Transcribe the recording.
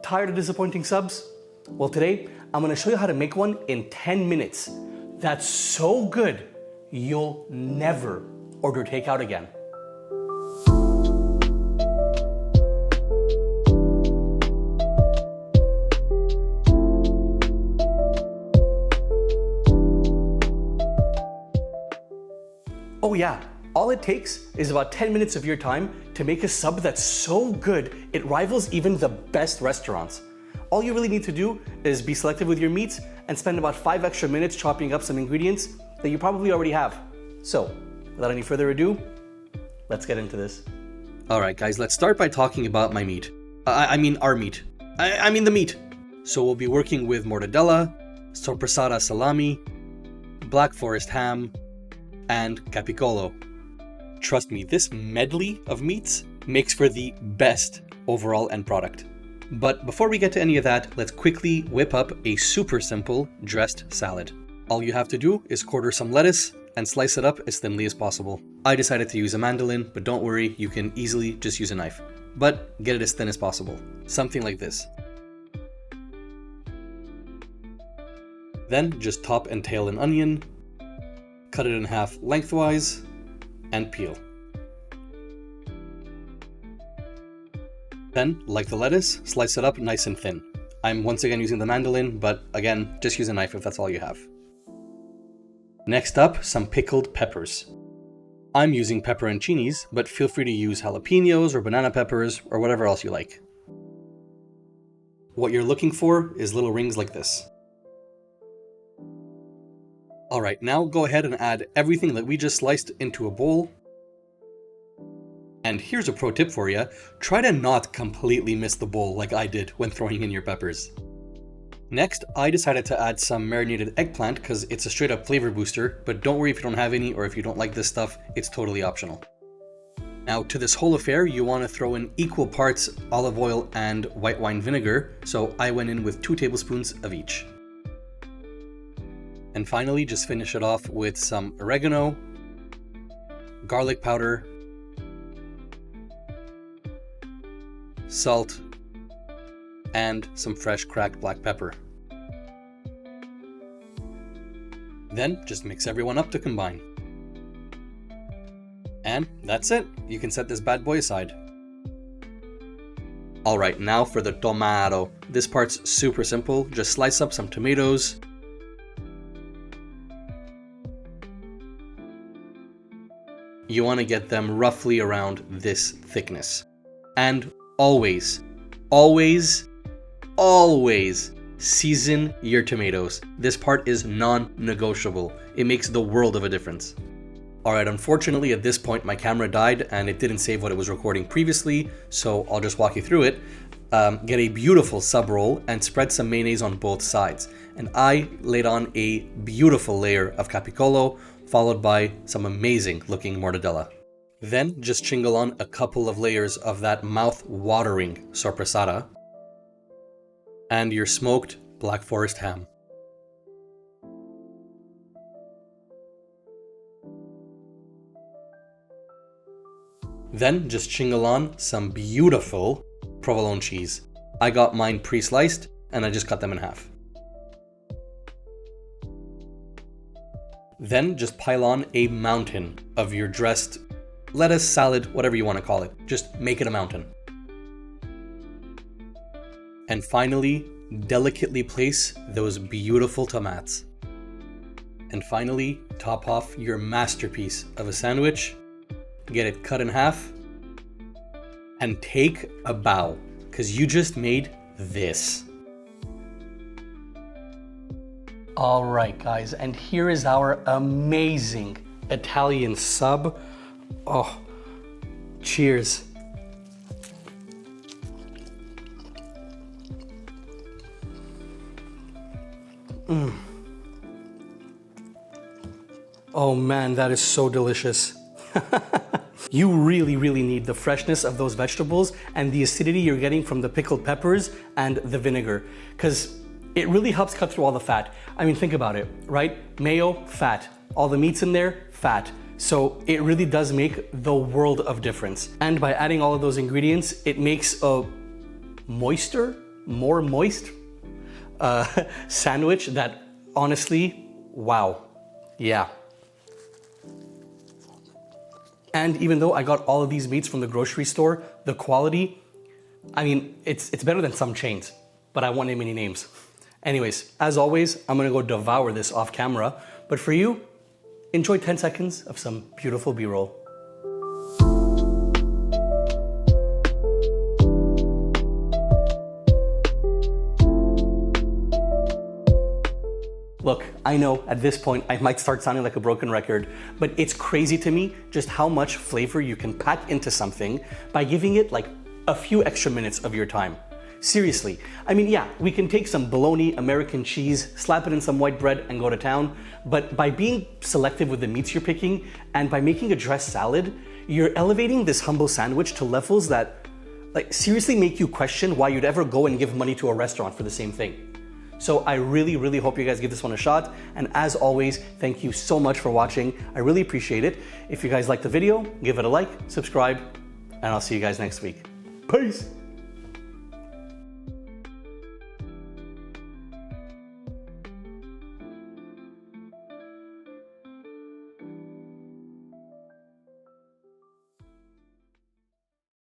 Tired of disappointing subs? Well, today I'm gonna show you how to make one in 10 minutes. That's so good, you'll never order takeout again. Oh yeah, all it takes is about 10 minutes of your time to make a sub that's so good it rivals even the best restaurants. All you really need to do is be selective with your meats and spend about 5 extra minutes chopping up some ingredients that you probably already have. So, without any further ado, let's get into this. Alright guys, let's start by talking about my meat. I mean our meat. I mean the meat. So we'll be working with Mortadella, Soppressata Salami, Black Forest ham, and Capocollo. Trust me, this medley of meats makes for the best overall end product. But before we get to any of that, let's quickly whip up a super simple dressed salad. All you have to do is quarter some lettuce and slice it up as thinly as possible. I decided to use a mandolin, but don't worry, you can easily just use a knife. But get it as thin as possible. Something like this. Then just top and tail an onion, cut it in half lengthwise, and peel. Then, like the lettuce, slice it up nice and thin. I'm once again using the mandolin, but again, just use a knife if that's all you have. Next up, some pickled peppers. I'm using pepperoncinis, but feel free to use jalapenos or banana peppers or whatever else you like. What you're looking for is little rings like this. Alright, now go ahead and add everything that we just sliced into a bowl. And here's a pro tip for you, try to not completely miss the bowl like I did when throwing in your peppers. Next, I decided to add some marinated eggplant because it's a straight up flavor booster, but don't worry if you don't have any or if you don't like this stuff, it's totally optional. Now to this whole affair, you want to throw in equal parts olive oil and white wine vinegar, so I went in with 2 tablespoons of each. And finally, just finish it off with some oregano, garlic powder, salt, and some fresh cracked black pepper. Then just mix everyone up to combine. And that's it. You can set this bad boy aside. Alright, now for the tomato. This part's super simple. Just slice up some tomatoes. You want to get them roughly around this thickness. And always, always, always season your tomatoes. This part is non-negotiable. It makes the world of a difference. Alright, unfortunately at this point my camera died and it didn't save what it was recording previously, so I'll just walk you through it. Get a beautiful sub roll and spread some mayonnaise on both sides. And I laid on a beautiful layer of Capocollo, followed by some amazing looking mortadella. Then just shingle on a couple of layers of that mouth-watering soppressata and your smoked Black Forest ham. Then just shingle on some beautiful provolone cheese. I got mine pre-sliced and I just cut them in half. Then just pile on a mountain of your dressed lettuce, salad, whatever you want to call it. Just make it a mountain. And finally, delicately place those beautiful tomatoes. And finally, top off your masterpiece of a sandwich. Get it cut in half. And take a bow, because you just made this. Alright guys, and here is our amazing Italian sub. Oh, cheers. Oh man, that is so delicious. You really need the freshness of those vegetables and the acidity you're getting from the pickled peppers and the vinegar, because it really helps cut through all the fat. I mean, think about it, right? Mayo, fat. All the meats in there, fat. So it really does make the world of difference. And by adding all of those ingredients, it makes a moister more moist sandwich that honestly, wow, yeah. And even though I got all of these meats from the grocery store, the quality, I mean, it's better than some chains, but I won't name any names. Anyways, as always, I'm gonna go devour this off camera, but for you, enjoy 10 seconds of some beautiful B-roll. Look, I know at this point I might start sounding like a broken record, but it's crazy to me just how much flavor you can pack into something by giving it like a few extra minutes of your time. Seriously, I mean, yeah, we can take some bologna, American cheese, slap it in some white bread and go to town, but by being selective with the meats you're picking and by making a dressed salad, you're elevating this humble sandwich to levels that like seriously make you question why you'd ever go and give money to a restaurant for the same thing. So I really hope you guys give this one a shot. And as always, thank you so much for watching. I really appreciate it. If you guys liked the video, give it a like, subscribe, and I'll see you guys next week. Peace.